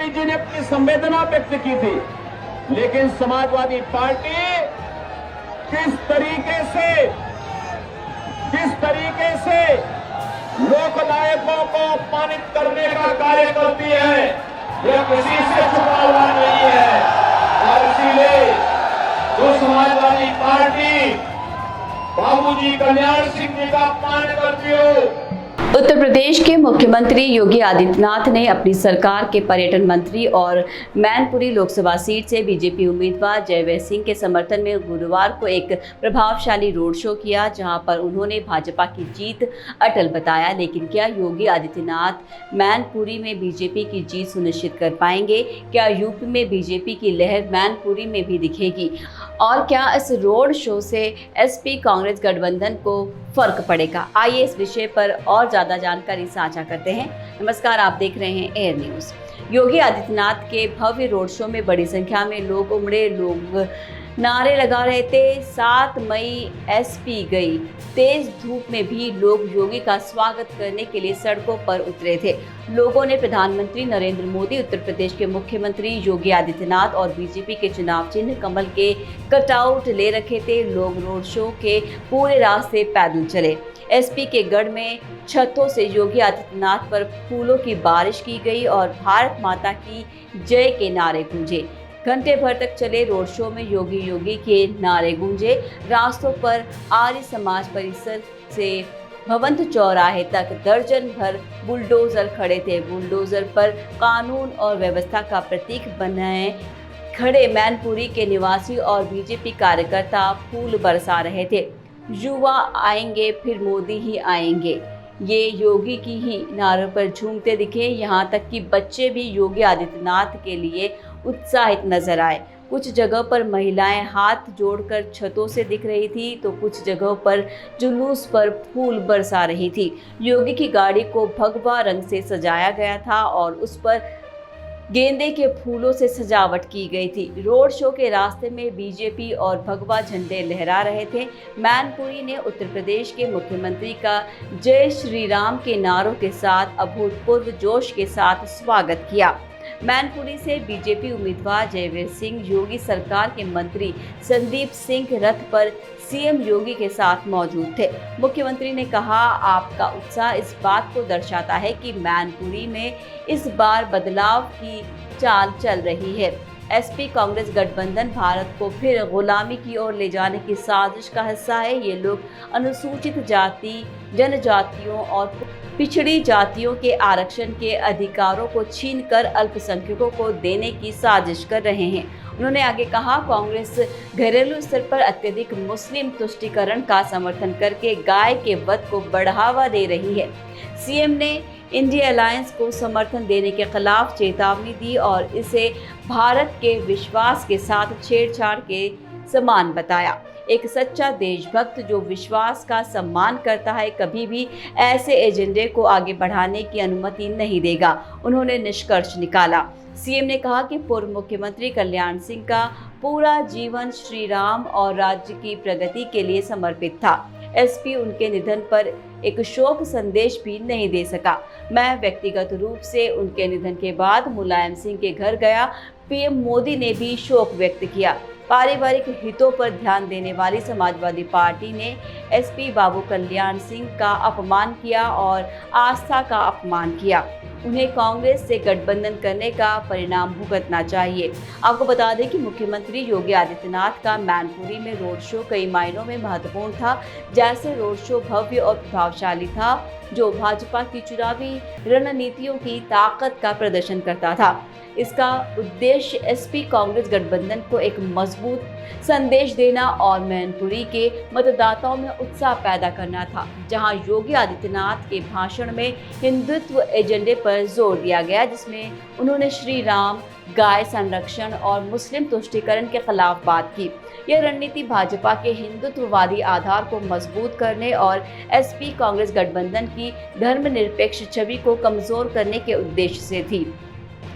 मुख्यमंत्री जी ने अपनी संवेदना व्यक्त की थी, लेकिन समाजवादी पार्टी किस तरीके से लोकनायकों को अपमानित करने का कार्य करती है, यह किसी से छुपा हुआ नहीं है। और इसीलिए जो समाजवादी पार्टी बाबूजी कल्याण सिंह जी का अपमान करती हो। उत्तर प्रदेश के मुख्यमंत्री योगी आदित्यनाथ ने अपनी सरकार के पर्यटन मंत्री और मैनपुरी लोकसभा सीट से बीजेपी उम्मीदवार जयवीर सिंह के समर्थन में गुरुवार को एक प्रभावशाली रोड शो किया, जहां पर उन्होंने भाजपा की जीत अटल बताया। लेकिन क्या योगी आदित्यनाथ मैनपुरी में बीजेपी की जीत सुनिश्चित कर पाएंगे? क्या यूपी में बीजेपी की लहर मैनपुरी में भी दिखेगी? और क्या इस रोड शो से एसपी कांग्रेस गठबंधन को फर्क पड़ेगा? आइए इस विषय पर और ज़्यादा जानकारी साझा करते हैं। नमस्कार, आप देख रहे हैं एयर न्यूज़। योगी आदित्यनाथ के भव्य रोड शो में बड़ी संख्या में लोग उमड़े। लोग नारे लगा रहे थे, 7 मई एसपी गई। तेज धूप में भी लोग योगी का स्वागत करने के लिए सड़कों पर उतरे थे। लोगों ने प्रधानमंत्री नरेंद्र मोदी, उत्तर प्रदेश के मुख्यमंत्री योगी आदित्यनाथ और बीजेपी के चुनाव चिन्ह कमल के कटआउट ले रखे थे। लोग रोड शो के पूरे रास्ते पैदल चले। एसपी के गढ़ में छतों से योगी आदित्यनाथ पर फूलों की बारिश की गई और भारत माता की जय के नारे गूंजे। घंटे भर तक चले रोड शो में योगी के नारे गूंजे। रास्तों पर आर्य समाज परिसर से भवंत चौराहे तक दर्जन भर बुलडोजर खड़े थे। बुलडोजर पर कानून और व्यवस्था का प्रतीक बनाए खड़े मैनपुरी के निवासी और बीजेपी कार्यकर्ता फूल बरसा रहे थे। युवा आएंगे फिर मोदी ही आएंगे, ये योगी की ही नारों पर झूमते दिखे। यहाँ तक कि बच्चे भी योगी आदित्यनाथ के लिए उत्साहित नजर आए। कुछ जगह पर महिलाएं हाथ जोड़कर छतों से दिख रही थी, तो कुछ जगहों पर जुलूस पर फूल बरसा रही थी। योगी की गाड़ी को भगवा रंग से सजाया गया था और उस पर गेंदे के फूलों से सजावट की गई थी। रोड शो के रास्ते में बीजेपी और भगवा झंडे लहरा रहे थे। मैनपुरी ने उत्तर प्रदेश के मुख्यमंत्री का जय श्री राम के नारों के साथ अभूतपूर्व जोश के साथ स्वागत किया। मैनपुरी से बीजेपी उम्मीदवार जयवीर सिंह, योगी सरकार के मंत्री संदीप सिंह रथ पर सीएम योगी के साथ मौजूद थे। मुख्यमंत्री ने कहा, आपका उत्साह इस बात को दर्शाता है कि मैनपुरी में इस बार बदलाव की चाल चल रही है। एसपी कांग्रेस गठबंधन भारत को फिर गुलामी की ओर ले जाने की साजिश का हिस्सा है। ये लोग अनुसूचित जाति, जनजातियों और पिछड़ी जातियों के आरक्षण के अधिकारों को छीनकर अल्पसंख्यकों को देने की साजिश कर रहे हैं। उन्होंने आगे कहा, कांग्रेस घरेलू स्तर पर अत्यधिक मुस्लिम तुष्टीकरण का समर्थन करके गाय के वध को बढ़ावा दे रही है। सीएम ने इंडिया अलायंस को समर्थन देने के खिलाफ चेतावनी दी और इसे भारत के विश्वास के साथ छेड़छाड़ के समान बताया। एक सच्चा देशभक्त जो विश्वास का सम्मान करता है कभी भी ऐसे एजेंडे को आगे बढ़ाने की अनुमति नहीं देगा। उन्होंने निष्कर्ष निकाला। सीएम ने कहा कि पूर्व मुख्यमंत्री कल्याण सिंह का पूरा जीवन श्री राम और राज्य की प्रगति के लिए समर्पित था। एसपी उनके निधन पर एक शोक संदेश भी नहीं दे सका। मैं व्यक्तिगत रूप से उनके निधन के बाद मुलायम सिंह के घर गया। पीएम मोदी ने भी शोक व्यक्त किया। पारिवारिक हितों पर ध्यान देने वाली समाजवादी पार्टी ने एसपी बाबू कल्याण सिंह का अपमान किया और आस्था का अपमान किया। उन्हें कांग्रेस से गठबंधन करने का परिणाम भुगतना चाहिए। आपको बता दें कि मुख्यमंत्री योगी आदित्यनाथ का मैनपुरी में रोड शो कई मायनों में महत्वपूर्ण था। जैसे रोड शो भव्य और प्रभावशाली था, जो भाजपा की चुनावी रणनीतियों की ताकत का प्रदर्शन करता था। इसका उद्देश्य एसपी कांग्रेस गठबंधन को एक मजबूत संदेश देना और मैनपुरी के मतदाताओं में उत्साह पैदा करना था। जहां योगी आदित्यनाथ के भाषण में हिंदुत्व एजेंडे पर जोर दिया गया, जिसमें उन्होंने श्री राम, गाय संरक्षण और मुस्लिम तुष्टीकरण के खिलाफ बात की। यह रणनीति भाजपा के हिंदुत्ववादी आधार को मजबूत करने और एसपी कांग्रेस गठबंधन की धर्मनिरपेक्ष छवि को कमजोर करने के उद्देश्य से थी।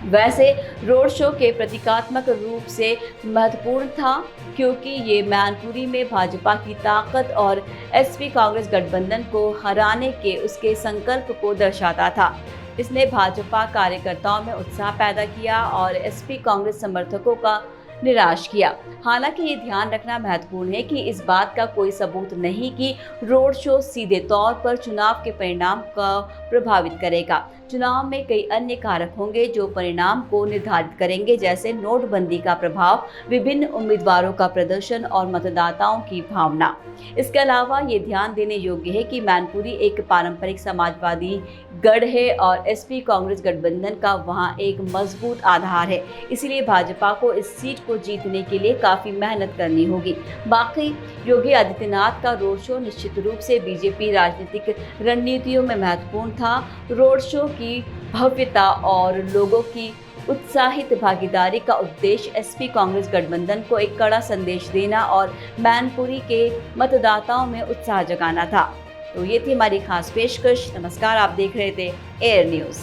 वैसे रोड शो के प्रतीकात्मक रूप से महत्वपूर्ण था, क्योंकि ये मैनपुरी में भाजपा की ताकत और एसपी कांग्रेस गठबंधन को हराने के उसके संकल्प को दर्शाता था। इसने भाजपा कार्यकर्ताओं में उत्साह पैदा किया और एसपी कांग्रेस समर्थकों का निराश किया। हालांकि ये ध्यान रखना महत्वपूर्ण है कि इस बात का कोई सबूत नहीं कि रोड शो सीधे तौर पर चुनाव के परिणाम को प्रभावित करेगा। चुनाव में कई अन्य कारक होंगे जो परिणाम को निर्धारित करेंगे, जैसे नोटबंदी का प्रभाव, विभिन्न उम्मीदवारों का प्रदर्शन और मतदाताओं की भावना। इसके अलावा ये ध्यान देने योग्य है कि मैनपुरी एक पारंपरिक समाजवादी गढ़ है और एसपी कांग्रेस गठबंधन का वहां एक मजबूत आधार है। इसीलिए भाजपा को इस सीट को जीतने के लिए काफी मेहनत करनी होगी। बाकी योगी आदित्यनाथ का रोड शो निश्चित रूप से बीजेपी राजनीतिक रणनीतियों में महत्वपूर्ण था। रोड शो की भव्यता और लोगों की उत्साहित भागीदारी का उद्देश्य एसपी कांग्रेस गठबंधन को एक कड़ा संदेश देना और मैनपुरी के मतदाताओं में उत्साह जगाना था। तो ये थी हमारी खास पेशकश। नमस्कार, आप देख रहे थे एयर न्यूज़।